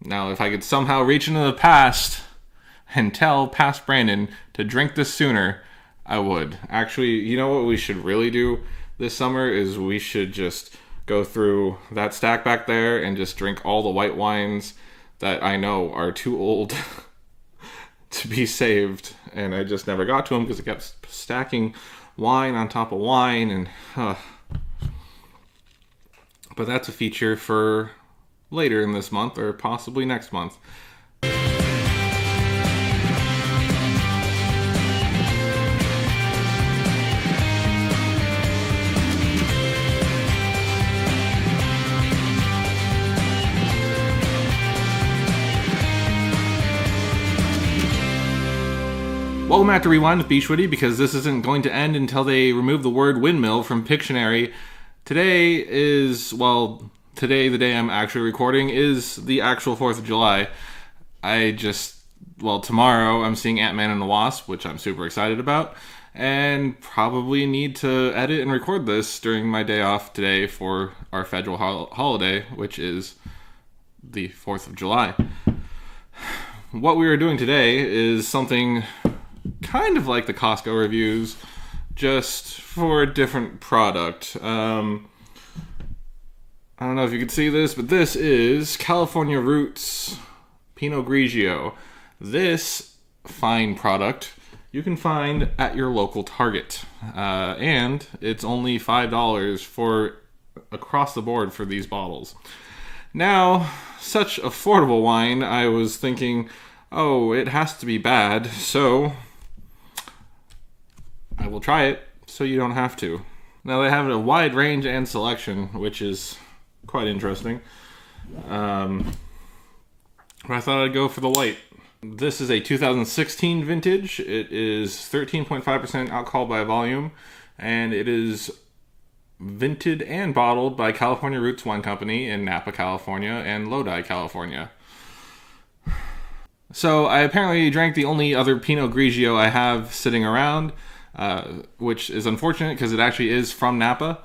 Now, if I could somehow reach into the past and tell past Brandon to drink this sooner, I would. Actually, you know what we should really do this summer is we should just go through that stack back there and just drink all the white wines that I know are too old to be saved. And I just never got to them because I kept stacking wine on top of wine. And but that's a feature for later in this month or possibly next month. Welcome back to Rewind with Beachwoody, because this isn't going to end until they remove the word windmill from Pictionary. Today, the day I'm actually recording, is the actual 4th of July. Tomorrow I'm seeing Ant-Man and the Wasp, which I'm super excited about, and probably need to edit and record this during my day off today for our federal holiday, which is the 4th of July. What we are doing today is something kind of like the Costco reviews, just for a different product. I don't know if you can see this, but this is California Roots Pinot Grigio. This fine product you can find at your local Target. And it's only $5 for across the board for these bottles. Now, such affordable wine, I was thinking, oh, it has to be bad, so I will try it so you don't have to. Now, they have a wide range and selection, which is quite interesting. But I thought I'd go for the white. This is a 2016 vintage. It is 13.5% alcohol by volume, and it is vinted and bottled by California Roots Wine Company in Napa, California, and Lodi, California. So I apparently drank the only other Pinot Grigio I have sitting around, which is unfortunate because it actually is from Napa.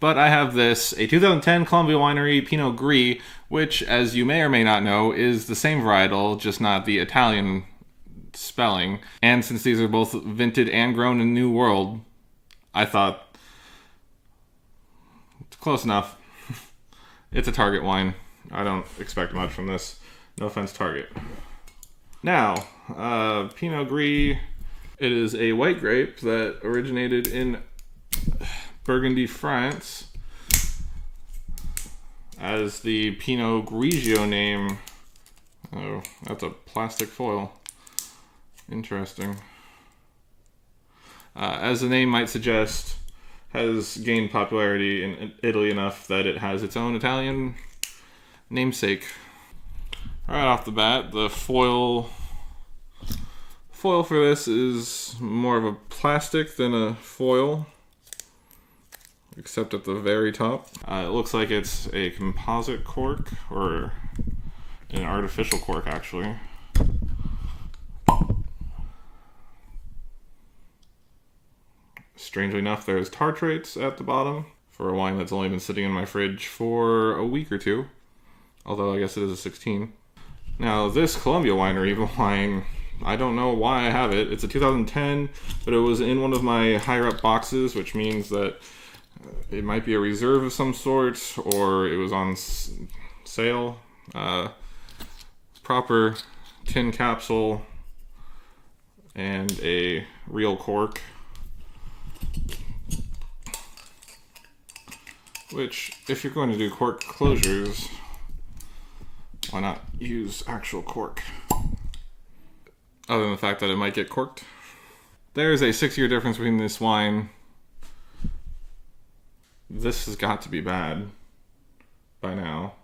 But I have this, a 2010 Columbia Winery Pinot Gris, which, as you may or may not know, is the same varietal, just not the Italian spelling. And since these are both vinted and grown in New World, I thought, it's close enough. It's a Target wine. I don't expect much from this. No offense, Target. Now, Pinot Gris, it is a white grape that originated in Burgundy, France, as the Pinot Grigio name. Oh, that's a plastic foil. Interesting. As the name might suggest, has gained popularity in Italy enough that it has its own Italian namesake. Right off the bat, the foil for this is more of a plastic than a foil, except at the very top. It looks like it's a composite cork, or an artificial cork, actually. Strangely enough, there's tartrates at the bottom for a wine that's only been sitting in my fridge for a week or two, although I guess it is a 16. Now, this Columbia Winery wine, I don't know why I have it. It's a 2010, but it was in one of my higher up boxes, which means that it might be a reserve of some sort, or it was on sale. Proper tin capsule and a real cork, which, if you're going to do cork closures, why not use actual cork? Other than the fact that it might get corked. There's a 6-year difference between this wine. This has got to be bad by now.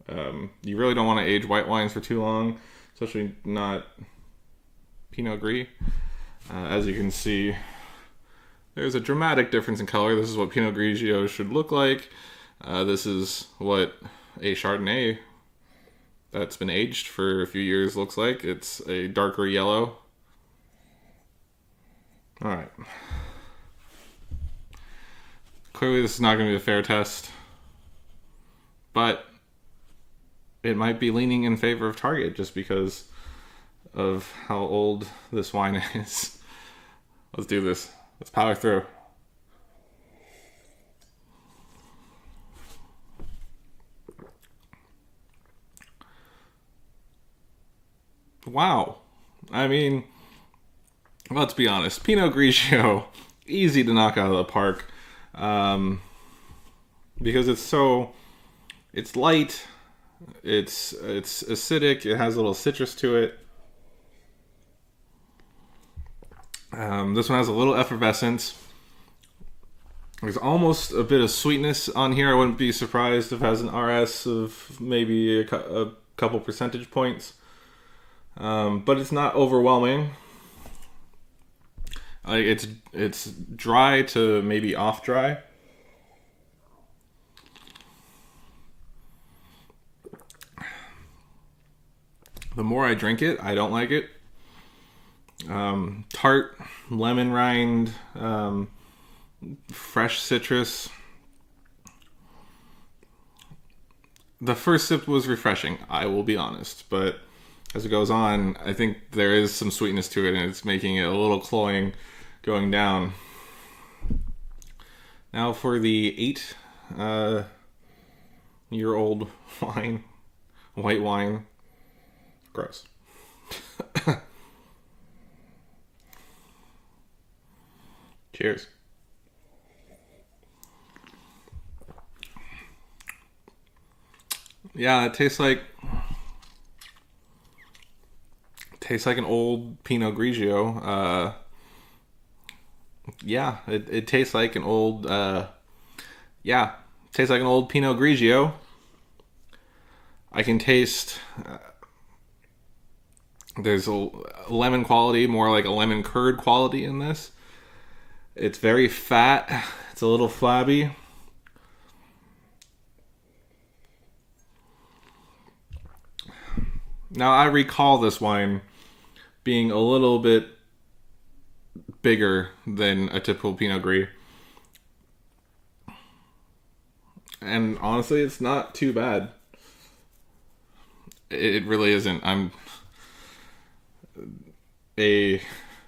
You really don't want to age white wines for too long, especially not Pinot Gris. As you can see, there's a dramatic difference in color. This is what Pinot Grigio should look like. This is what a Chardonnay that's been aged for a few years looks like. It's a darker yellow. Alright. Clearly this is not going to be a fair test, but it might be leaning in favor of Target just because of how old this wine is. Let's do this. Let's power through. Wow. I mean, let's be honest. Pinot Grigio, easy to knock out of the park. Because it's light, it's acidic, it has a little citrus to it. This one has a little effervescence. There's almost a bit of sweetness on here. I wouldn't be surprised if it has an RS of maybe a couple percentage points. But it's not overwhelming. It's dry to maybe off dry. The more I drink it, I don't like it. Tart, lemon rind, fresh citrus. The first sip was refreshing, I will be honest, but as it goes on, I think there is some sweetness to it, and it's making it a little cloying going down. Now for the 8-year-old wine, white wine. Gross. Cheers. Yeah, it tastes like an old Pinot Grigio. Yeah, it tastes like an old tastes like an old Pinot Grigio. I can taste there's a lemon quality, more like a lemon curd quality in this. It's very fat. It's a little flabby. Now, I recall this wine being a little bit bigger than a typical Pinot Gris. And honestly, it's not too bad. It really isn't. I'm an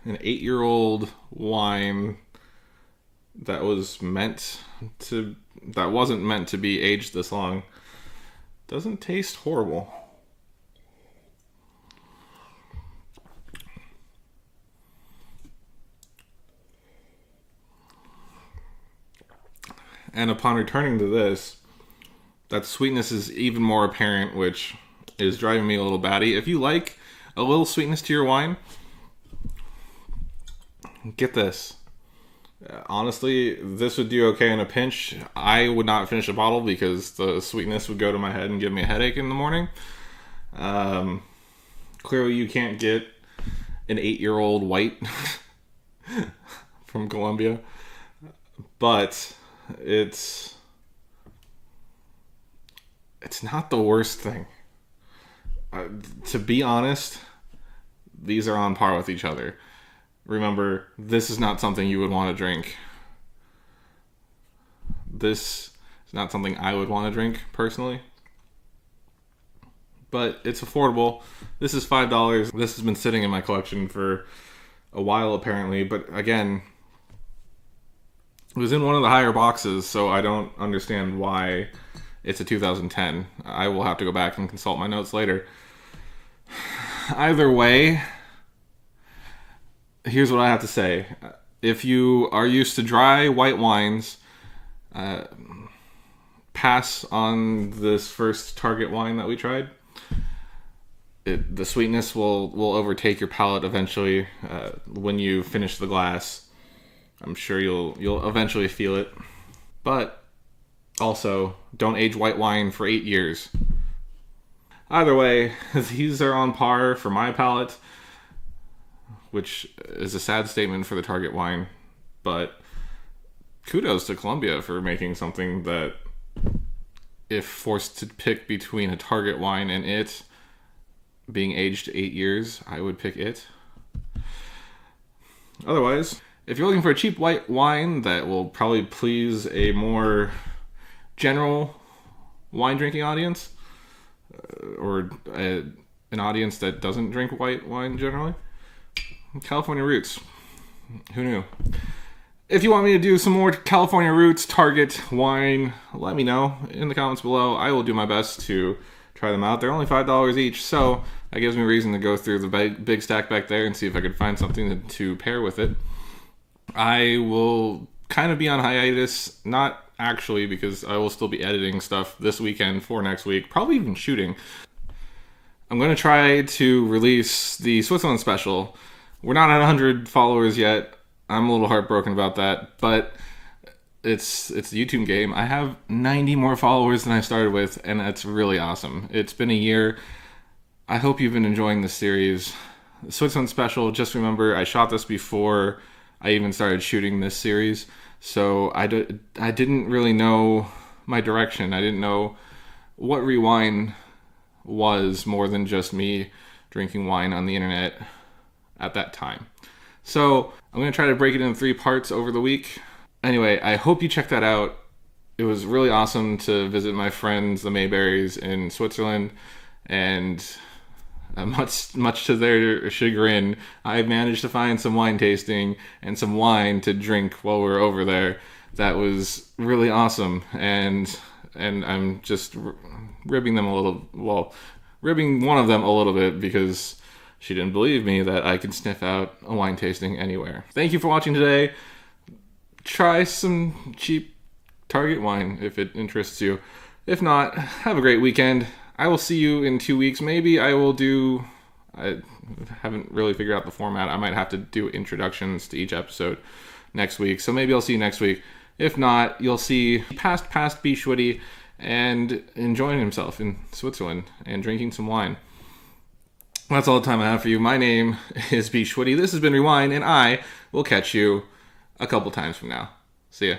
8-year-old wine that wasn't meant to be aged this long. Doesn't taste horrible. And upon returning to this, that sweetness is even more apparent, which is driving me a little batty. If you like a little sweetness to your wine, get this. Honestly, this would do okay in a pinch. I would not finish a bottle because the sweetness would go to my head and give me a headache in the morning. Clearly, you can't get an 8-year-old white from Colombia, but it's not the worst thing. To be honest, these are on par with each other. Remember, this is not something you would want to drink. This is not something I would want to drink, personally. But it's affordable. This is $5. This has been sitting in my collection for a while, apparently. But again, it was in one of the higher boxes, so I don't understand why it's a 2010. I will have to go back and consult my notes later. Either way, here's what I have to say. If you are used to dry white wines, pass on this first Target wine that we tried. The sweetness will overtake your palate eventually when you finish the glass. I'm sure you'll eventually feel it. But also, don't age white wine for 8 years. Either way, these are on par for my palate, which is a sad statement for the Target wine, but kudos to Colombia for making something that, if forced to pick between a Target wine and it being aged 8 years, I would pick it. Otherwise, if you're looking for a cheap white wine that will probably please a more general wine drinking audience, for an audience that doesn't drink white wine generally. California Roots. Who knew? If you want me to do some more California Roots Target wine, let me know in the comments below. I will do my best to try them out. They're only $5 each, so that gives me a reason to go through the big stack back there and see if I could find something to pair with it. I will kind of be on hiatus, not actually, because I will still be editing stuff this weekend for next week, probably even shooting. I'm going to try to release the Switzerland special. We're not at 100 followers yet. I'm a little heartbroken about that, but it's the YouTube game. I have 90 more followers than I started with, and that's really awesome. It's been a year. I hope you've been enjoying this series. The Switzerland special, just remember, I shot this before I even started shooting this series, so I didn't really know my direction. I didn't know what Rewind was more than just me drinking wine on the internet at that time. So I'm going to try to break it into 3 parts over the week. Anyway, I hope you check that out. It was really awesome to visit my friends, the Mayberries, in Switzerland, and much to their chagrin, I managed to find some wine tasting and some wine to drink while we were over there. That was really awesome, and I'm just ribbing one of them a little bit because she didn't believe me that I could sniff out a wine tasting anywhere. Thank you for watching today. Try some cheap Target wine if it interests you. If not, have a great weekend. I will see you in 2 weeks. Maybe I haven't really figured out the format. I might have to do introductions to each episode next week. So maybe I'll see you next week. If not, you'll see past B. Schwitty and enjoying himself in Switzerland and drinking some wine. That's all the time I have for you. My name is B. Schwitty. This has been Rewind, and I will catch you a couple times from now. See ya.